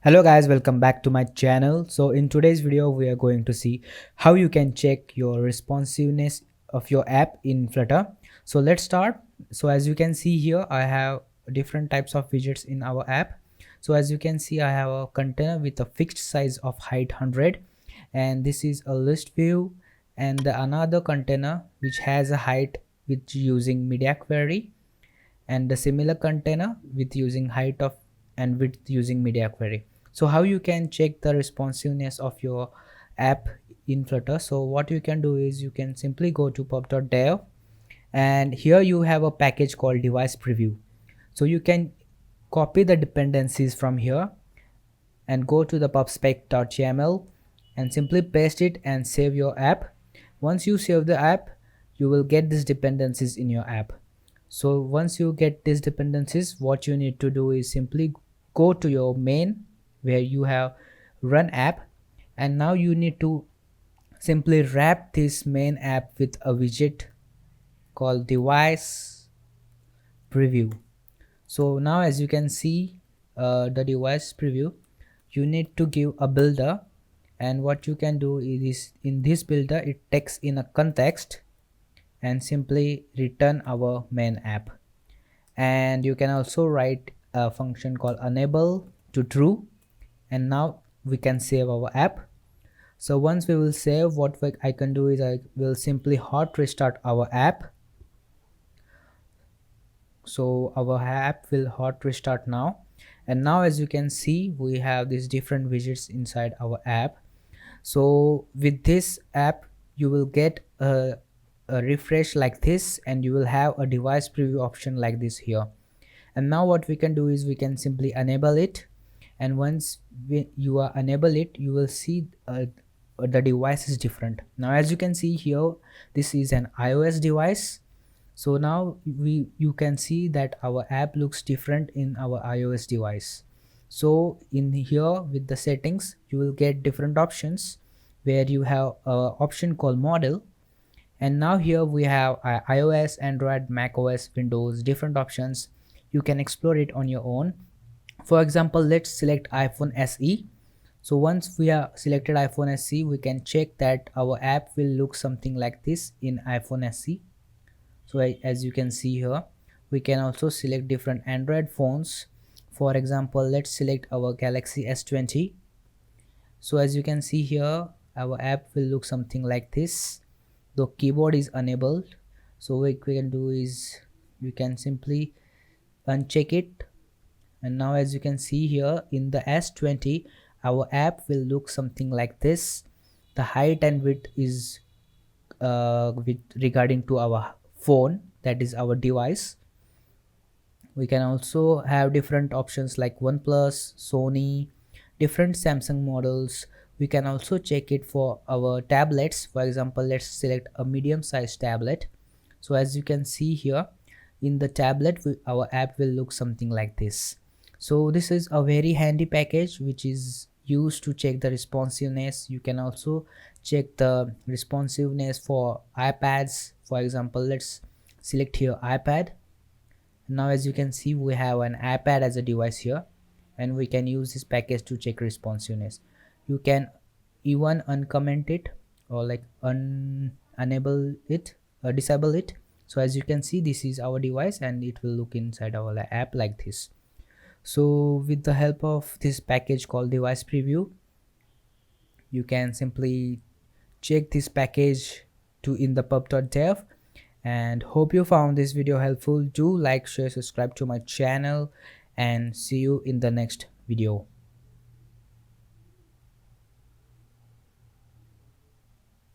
Hello guys, welcome back to my channel. So in today's video we are going to see how you can check your responsiveness of your app in Flutter. So let's start. So as you can see here, I have different types of widgets in our app. So as you can see, I have a container with a fixed size of height 100, and this is a list view, and another container which has a height with using media query, and the similar container with using height of and width using media query. So how you can check the responsiveness of your app in Flutter? So what you can do is you can simply go to pub.dev, and here you have a package called device preview. So you can copy the dependencies from here and go to the pubspec.yml and simply paste it and save your app. Once you save the app, you will get these dependencies in your app. So once you get these dependencies, what you need to do is simply go to your main where you have run app, and now you need to simply wrap this main app with a widget called device preview. So now as you can see, the device preview, you need to give a builder, and what you can do is in this builder it takes in a context and simply return our main app. And you can also write a function called enable to true, and now we can save our app. So once we will save, what I can do is I will simply hot restart our app. So our app will hot restart now, and now as you can see we have these different widgets inside our app. So with this app you will get a refresh like this, and you will have a device preview option like this here. And now what we can do is we can simply enable it, and once you are enable it, you will see the device is different. Now as you can see here, this is an iOS device. So now you can see that our app looks different in our iOS device. So in here with the settings, you will get different options where you have a option called model, and now here we have iOS, Android, Mac OS, Windows, different options. You can explore it on your own. For example, let's select iPhone SE. So once we have selected iPhone SE, we can check that our app will look something like this in iPhone SE. So as you can see here, we can also select different Android phones. For example, let's select our Galaxy S20. So as you can see here, our app will look something like this. The keyboard is enabled, so what we can do is we can simply uncheck it, and now as you can see here in the S20, our app will look something like this. The height and width is with regarding to our phone, that is our device. We can also have different options like OnePlus, Sony, different Samsung models. We can also check it for our tablets. For example, let's select a medium sized tablet. So as you can see here in the tablet, our app will look something like this. So this is a very handy package which is used to check the responsiveness. You can also check the responsiveness for iPads. For example, let's select here iPad. Now as you can see, we have an iPad as a device here, and we can use this package to check responsiveness. You can even uncomment it or like enable it or disable it. So as you can see, this is our device and it will look inside our app like this. So with the help of this package called device preview, you can simply check this package to in the pub.dev. And hope you found this video helpful. Do like, share, subscribe to my channel, and see you in the next video.